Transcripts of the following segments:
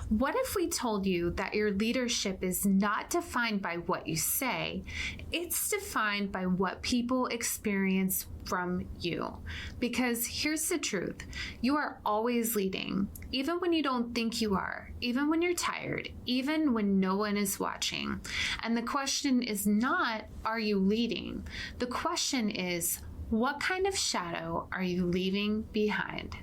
What if we told you that your leadership is not defined by what you say, it's defined by what people experience from you? Because here's the truth, you are always leading, even when you don't think you are, even when you're tired, even when no one is watching. And the question is not, are you leading? The question is, what kind of shadow are you leaving behind?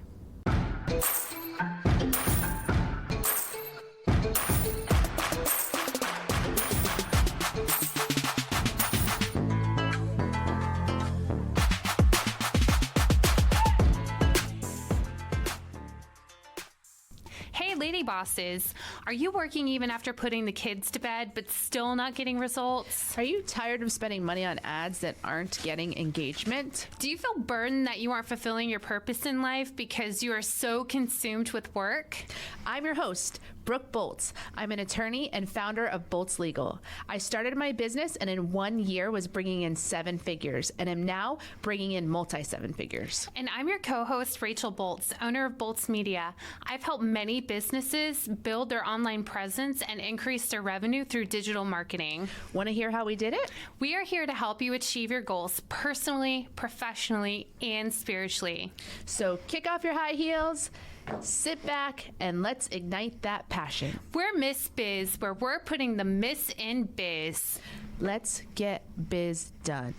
Hey, lady bosses, are you working even after putting the kids to bed but still not getting results? Are you tired of spending money on ads that aren't getting engagement? Do you feel burdened that you aren't fulfilling your purpose in life because you are so consumed with work? I'm your host, Brooke Boltz. I'm an attorney and founder of Boltz Legal. I started my business and in 1 year was bringing in 7 figures and am now bringing in multi-7 figures. And I'm your co-host, Rachel Boltz, owner of Boltz Media. I've helped many businesses build their online presence and increase their revenue through digital marketing. Want to hear how we did it? We are here to help you achieve your goals personally, professionally, and spiritually. So kick off your high heels, sit back, and let's ignite that passion. We're MS.BIZ, where we're putting the Miss in biz. Let's get biz done.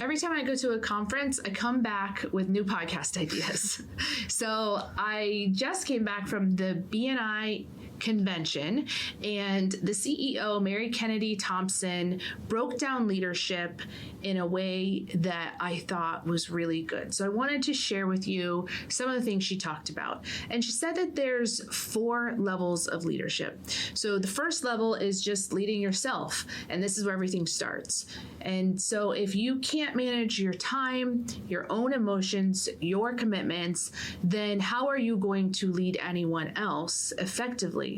Every time I go to a conference, I come back with new podcast ideas. So I just came back from the BNI convention, and the CEO, Mary Kennedy Thompson, broke down leadership in a way that I thought was really good. So I wanted to share with you some of the things she talked about. And she said that there's 4 levels of leadership. So the first level is just leading yourself, and this is where everything starts. And so if you can't manage your time, your own emotions, your commitments, then how are you going to lead anyone else effectively?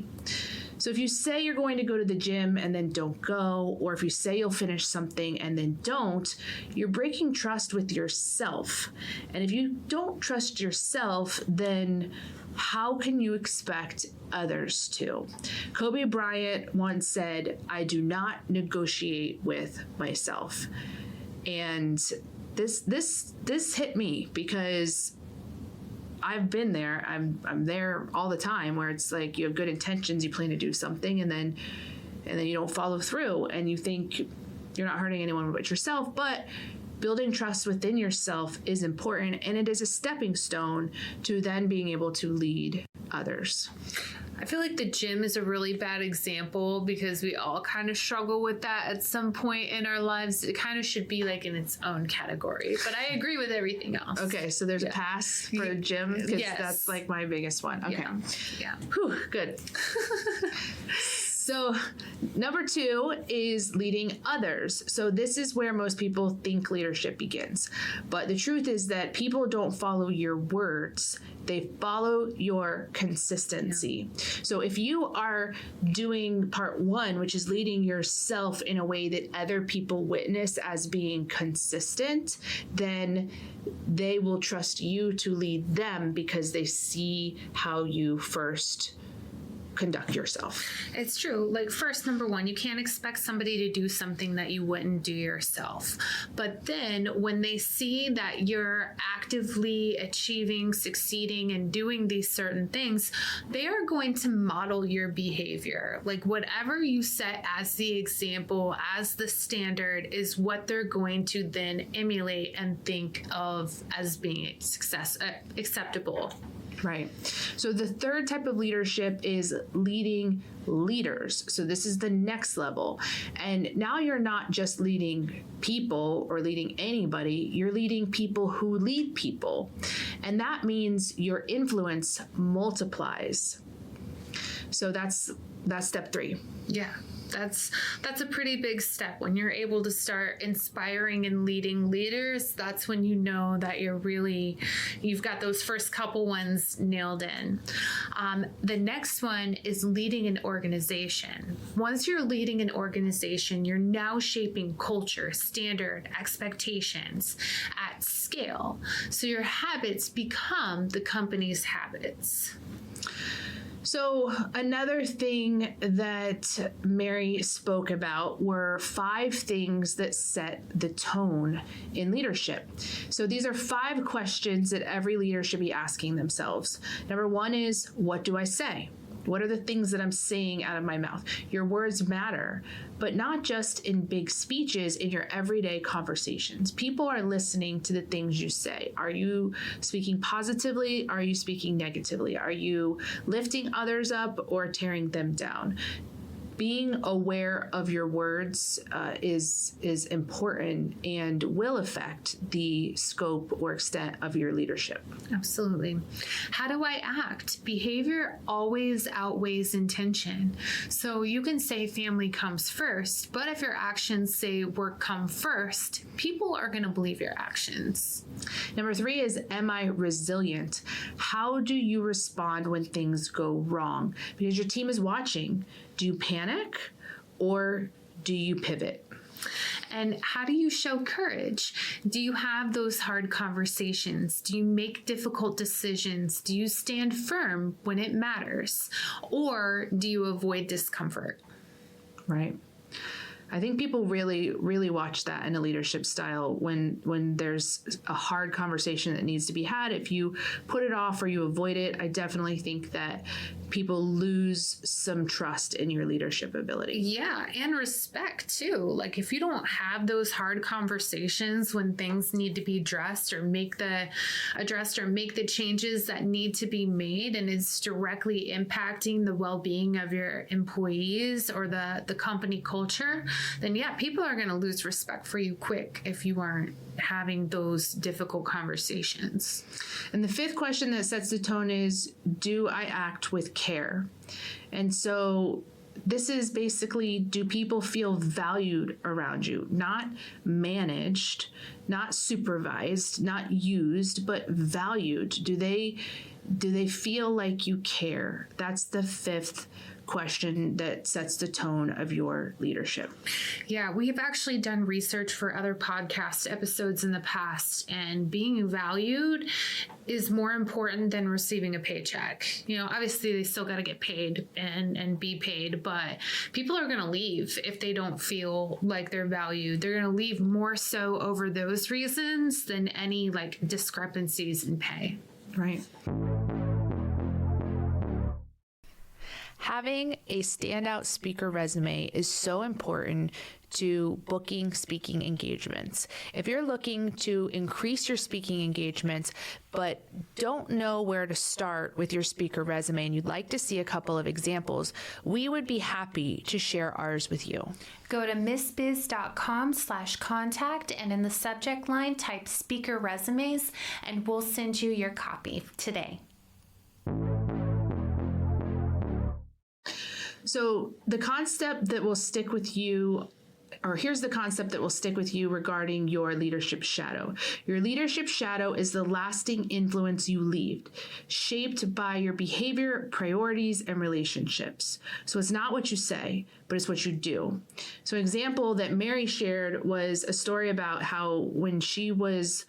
So if you say you're going to go to the gym and then don't go, or if you say you'll finish something and then don't, you're breaking trust with yourself. And if you don't trust yourself, then how can you expect others to? Kobe Bryant once said, "I do not negotiate with myself." And this hit me because I've been there. I'm there all the time, where it's like you have good intentions, you plan to do something, and then you don't follow through, and you think you're not hurting anyone but yourself. But building trust within yourself is important, and it is a stepping stone to then being able to lead others. I feel like the gym is a really bad example because we all kind of struggle with that at some point in our lives. It kind of should be like in its own category, but I agree with everything else. Okay, so there's a pass for gym, because that's like my biggest one. Okay. Yeah. Whew, good. So number 2 is leading others. So this is where most people think leadership begins. But the truth is that people don't follow your words. They follow your consistency. Yeah. So if you are doing part 1, which is leading yourself in a way that other people witness as being consistent, then they will trust you to lead them because they see how you first conduct yourself. It's true. Like, first, number 1, you can't expect somebody to do something that you wouldn't do yourself. But then when they see that you're actively achieving, succeeding, and doing these certain things, they are going to model your behavior. Like, whatever you set as the example, as the standard, is what they're going to then emulate and think of as being acceptable. Right. So the third type of leadership is leading leaders. So this is the next level. And now you're not just leading people or leading anybody, you're leading people who lead people. And that means your influence multiplies. So that's step 3. Yeah. That's a pretty big step. When you're able to start inspiring and leading leaders, that's when you know that you've got those first couple ones nailed in. The next one is leading an organization. Once you're leading an organization, you're now shaping culture, standard, expectations at scale. So your habits become the company's habits. So another thing that Mary spoke about were 5 things that set the tone in leadership. So these are 5 questions that every leader should be asking themselves. Number 1 is, what do I say? What are the things that I'm saying out of my mouth? Your words matter, but not just in big speeches, in your everyday conversations. People are listening to the things you say. Are you speaking positively? Are you speaking negatively? Are you lifting others up or tearing them down? Being aware of your words is important and will affect the scope or extent of your leadership. Absolutely. How do I act? Behavior always outweighs intention. So you can say family comes first, but if your actions say work come first, people are going to believe your actions. Number 3 is, am I resilient? How do you respond when things go wrong? Because your team is watching. Do you panic or do you pivot? And how do you show courage? Do you have those hard conversations? Do you make difficult decisions? Do you stand firm when it matters? Or do you avoid discomfort? Right. I think people really, really watch that in a leadership style when there's a hard conversation that needs to be had. If you put it off or you avoid it, I definitely think that people lose some trust in your leadership ability. Yeah, and respect too. Like if you don't have those hard conversations when things need to be addressed or make the changes that need to be made, and it's directly impacting the well-being of your employees or the company culture, then yeah, people are going to lose respect for you quick if you aren't having those difficult conversations. And the 5th question that sets the tone is, do I act with care? And so this is basically, do people feel valued around you? Not managed, not supervised, not used, but valued. Do they feel like you care? That's the 5th question that sets the tone of your leadership. Yeah, we have actually done research for other podcast episodes in the past, and being valued is more important than receiving a paycheck. You know, obviously they still got to get paid and be paid, but people are going to leave if they don't feel like they're valued. They're going to leave more so over those reasons than any like discrepancies in pay. Right. Having a standout speaker resume is so important to booking speaking engagements. If you're looking to increase your speaking engagements, but don't know where to start with your speaker resume and you'd like to see a couple of examples, we would be happy to share ours with you. Go to MS.BIZ.com/contact and in the subject line type speaker resumes and we'll send you your copy today. So the concept that will stick with you, or here's the concept that will stick with you regarding your leadership shadow. Your leadership shadow is the lasting influence you leave, shaped by your behavior, priorities, and relationships. So it's not what you say, but it's what you do. So an example that Mary shared was a story about how when she was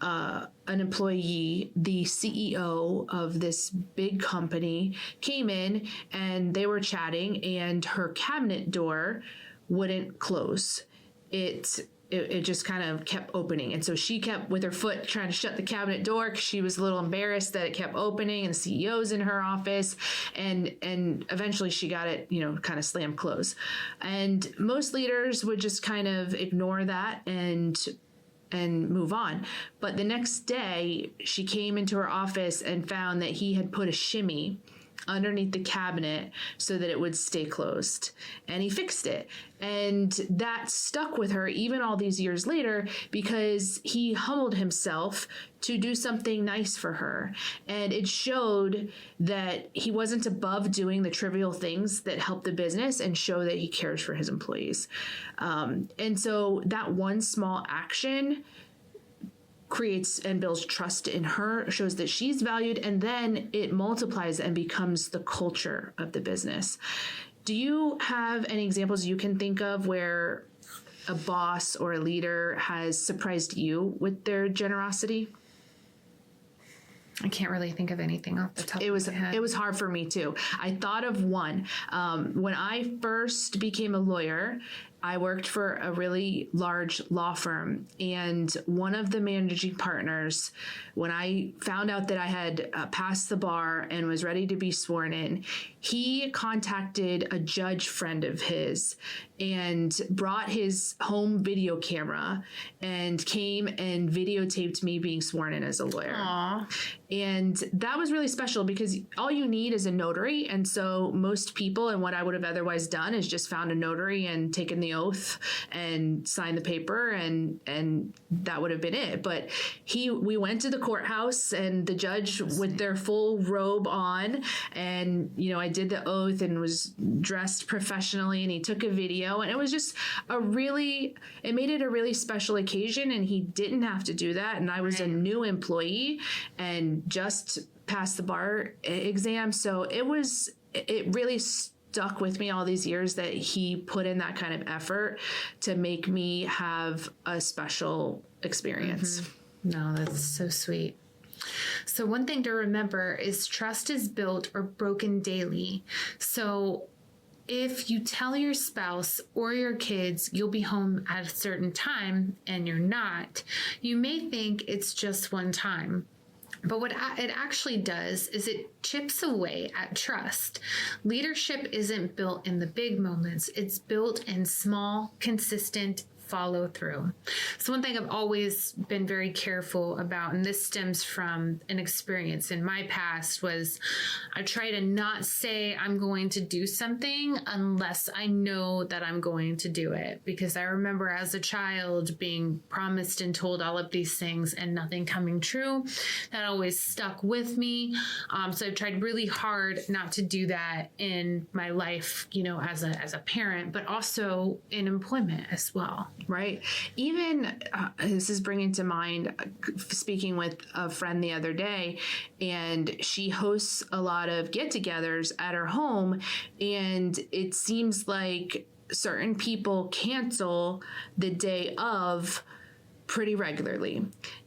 an employee, the CEO of this big company came in and they were chatting and her cabinet door wouldn't close. It just kind of kept opening. And so she kept with her foot trying to shut the cabinet door because she was a little embarrassed that it kept opening and the CEO's in her office. And eventually she got it, kind of slammed closed. And most leaders would just kind of ignore that and move on. But the next day she came into her office and found that he had put a shimmy underneath the cabinet so that it would stay closed. And he fixed it. And that stuck with her even all these years later because he humbled himself to do something nice for her. And it showed that he wasn't above doing the trivial things that help the business and show that he cares for his employees. And so that one small action creates and builds trust in her, shows that she's valued, and then it multiplies and becomes the culture of the business. Do you have any examples you can think of where a boss or a leader has surprised you with their generosity? I can't really think of anything off the top of my head. It was hard for me too. I thought of one. When I first became a lawyer, I worked for a really large law firm, and one of the managing partners, when I found out that I had passed the bar and was ready to be sworn in, he contacted a judge friend of his and brought his home video camera and came and videotaped me being sworn in as a lawyer. Aww. And that was really special because all you need is a notary. And so most people, and what I would have otherwise done is just found a notary and taken the oath and signed the paper, and that would have been it. But we went to the courthouse, and the judge with their full robe on, and I did the oath and was dressed professionally, and he took a video, and it was just it made it a really special occasion, and he didn't have to do that. And I was a new employee and just passed the bar exam. So it really stuck with me all these years that he put in that kind of effort to make me have a special experience. Mm-hmm. No, that's so sweet. So one thing to remember is trust is built or broken daily. So if you tell your spouse or your kids you'll be home at a certain time and you're not, you may think it's just one time. But what it actually does is it chips away at trust. Leadership isn't built in the big moments. It's built in small, consistent follow through. So one thing I've always been very careful about, and this stems from an experience in my past, was I try to not say I'm going to do something unless I know that I'm going to do it. Because I remember as a child being promised and told all of these things and nothing coming true. That always stuck with me. So I've tried really hard not to do that in my life, as a parent, but also in employment as well. Right. Even this is bringing to mind speaking with a friend the other day, and she hosts a lot of get-togethers at her home, and it seems like certain people cancel the day of pretty regularly.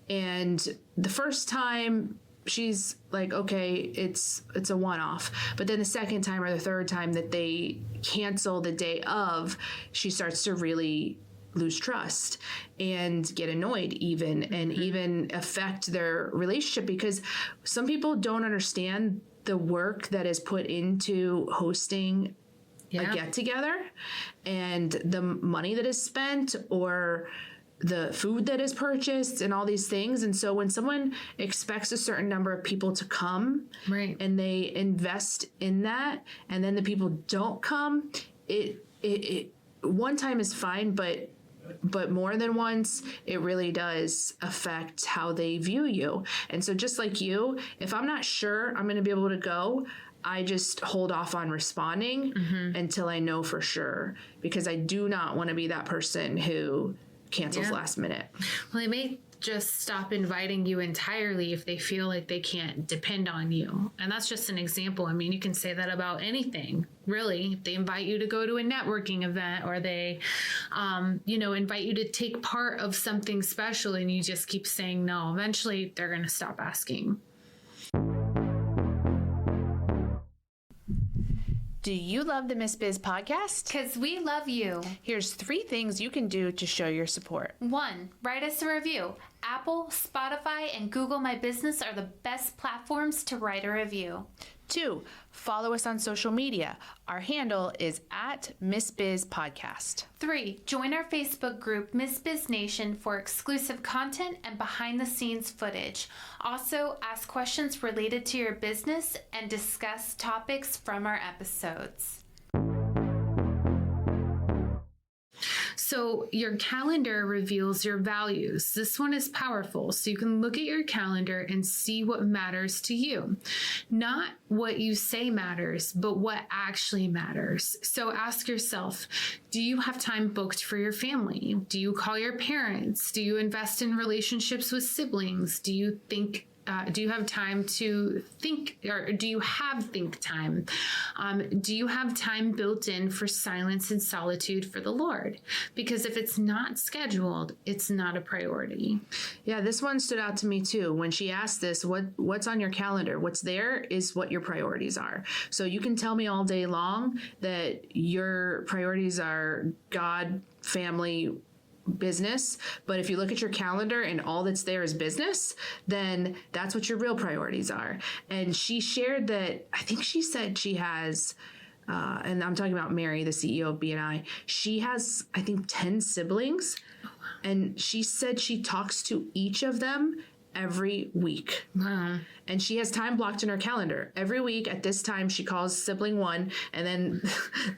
And the first time she's like, okay, it's a one-off. But then the second time or the third time that they cancel the day of, she starts to really lose trust and get annoyed and even affect their relationship, because some people don't understand the work that is put into hosting a get-together and the money that is spent or the food that is purchased and all these things. And so when someone expects a certain number of people to come, right, and they invest in that, and then the people don't come, it one time is fine, but more than once, it really does affect how they view you. And so just like you, if I'm not sure I'm going to be able to go, I just hold off on responding until I know for sure, because I do not want to be that person who cancels last minute. Well, they may just stop inviting you entirely if they feel like they can't depend on you. And that's just an example. I mean, you can say that about anything, really. If they invite you to go to a networking event, or they, invite you to take part of something special, and you just keep saying no, eventually they're going to stop asking. Do you love the MS.BIZ podcast? Because we love you. Here's 3 things you can do to show your support. 1, write us a review. Apple, Spotify, and Google My Business are the best platforms to write a review. 2, follow us on social media. Our handle is at MS.BIZ Podcast. 3, join our Facebook group, MS.BIZ Nation, for exclusive content and behind-the-scenes footage. Also, ask questions related to your business and discuss topics from our episodes. So your calendar reveals your values. This one is powerful. So you can look at your calendar and see what matters to you. Not what you say matters, but what actually matters. So ask yourself, do you have time booked for your family? Do you call your parents? Do you invest in relationships with siblings? Do you have time to think, or do you have think time? Do you have time built in for silence and solitude for the Lord? Because if it's not scheduled, it's not a priority. Yeah, this one stood out to me too. When she asked this, what's on your calendar? What's there is what your priorities are. So you can tell me all day long that your priorities are God, family, business, but if you look at your calendar and all that's there is business, then that's what your real priorities are. And she shared that, I think she said she has, and I'm talking about Mary, the CEO of BNI, she has, I think, 10 siblings. And she said she talks to each of them every week. Wow. And she has time blocked in her calendar. Every week at this time, she calls sibling 1, and then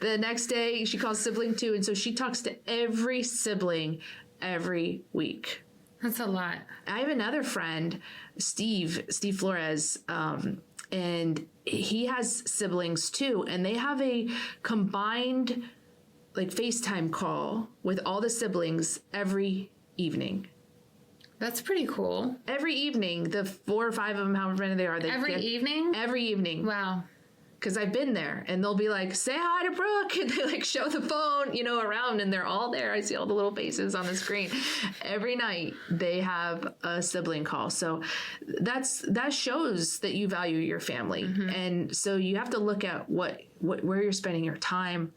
the next day she calls sibling 2. And so she talks to every sibling every week. That's a lot. I have another friend, Steve Flores, and he has siblings too, and they have a combined FaceTime call with all the siblings every evening. That's pretty cool. Every evening, the 4 or 5 of them, however many they are. Every evening? Every evening. Wow. Because I've been there, and they'll be like, say hi to Brooke, and they show the phone, around, and they're all there. I see all the little faces on the screen. Every night they have a sibling call. So that shows that you value your family. Mm-hmm. And so you have to look at where you're spending your time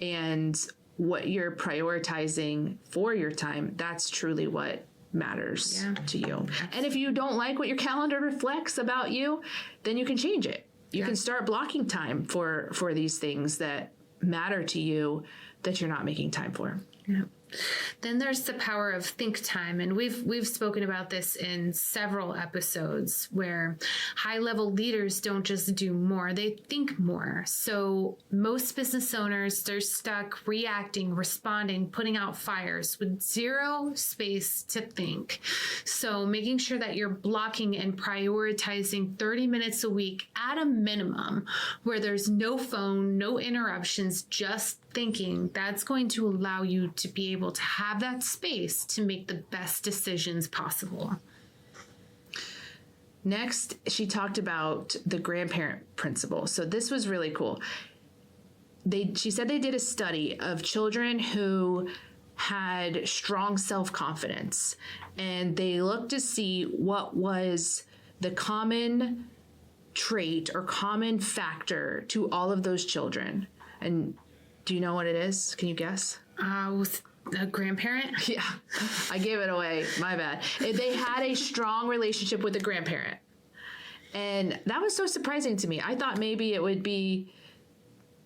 and what you're prioritizing for your time. That's truly what matters to you. And if you don't like what your calendar reflects about you, then you can change it. You can start blocking time for these things that matter to you that you're not making time for. Yeah. Then there's the power of think time. And we've spoken about this in several episodes where high-level leaders don't just do more, they think more. So most business owners, they're stuck reacting, responding, putting out fires with zero space to think. So making sure that you're blocking and prioritizing 30 minutes a week at a minimum where there's no phone, no interruptions, just thinking, that's going to allow you to be able to have that space to make the best decisions possible. Next, she talked about the grandparent principle. So this was really cool. She said they did a study of children who had strong self-confidence, and they looked to see what was the common trait or common factor to all of those children. And do you know what it is? Can you guess? With a grandparent? Yeah, I gave it away. My bad. They had a strong relationship with a grandparent. And that was so surprising to me. I thought maybe it would be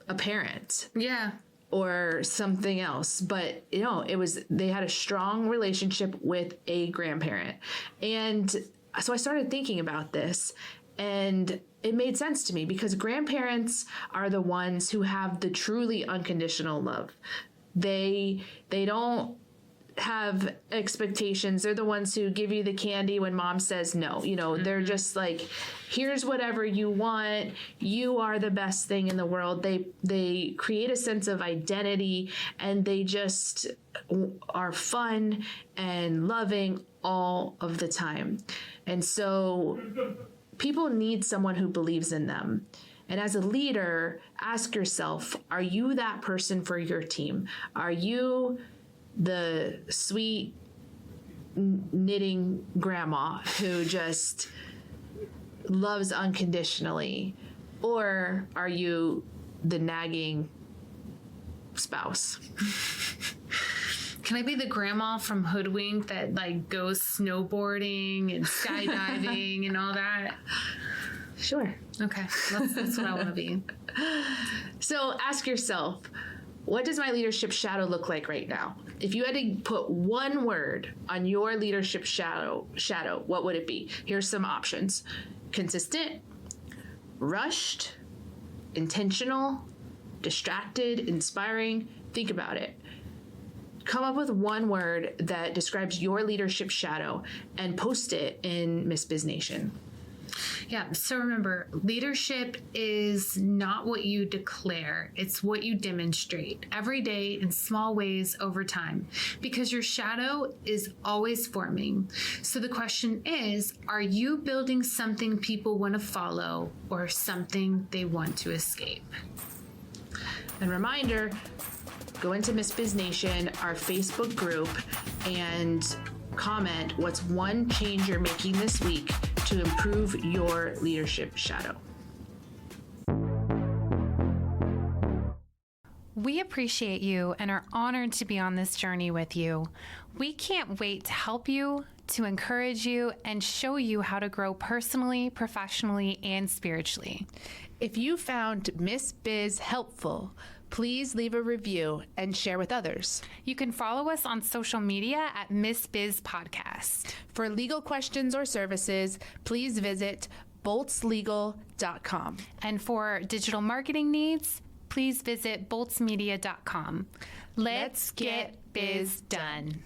a parent. Yeah. Or something else. But, they had a strong relationship with a grandparent. And so I started thinking about this, and it made sense to me because grandparents are the ones who have the truly unconditional love. They don't have expectations. They're the ones who give you the candy when mom says no. They're just like, here's whatever you want. You are the best thing in the world. They create a sense of identity, and they just are fun and loving all of the time. And so people need someone who believes in them. And as a leader, ask yourself, are you that person for your team? Are you the sweet knitting grandma who just loves unconditionally? Or are you the nagging spouse? Can I be the grandma from Hoodwink that goes snowboarding and skydiving and all that? Sure. Okay, that's what I want to be. So ask yourself, what does my leadership shadow look like right now? If you had to put one word on your leadership shadow, what would it be? Here's some options. Consistent, rushed, intentional, distracted, inspiring. Think about it. Come up with one word that describes your leadership shadow and post it in MS.BIZ Nation. Yeah, so remember, leadership is not what you declare, it's what you demonstrate every day in small ways over time, because your shadow is always forming. So the question is, are you building something people want to follow or something they want to escape? And reminder, go into MS.BIZ Nation, our Facebook group, and comment what's one change you're making this week to improve your leadership shadow. We appreciate you and are honored to be on this journey with you. We can't wait to help you, to encourage you, and show you how to grow personally, professionally, and spiritually. If you found MS.BIZ helpful, please leave a review and share with others. You can follow us on social media at MS.BIZ Podcast. For legal questions or services, please visit boltslegal.com. And for digital marketing needs, please visit boltsmedia.com. Let's get biz done.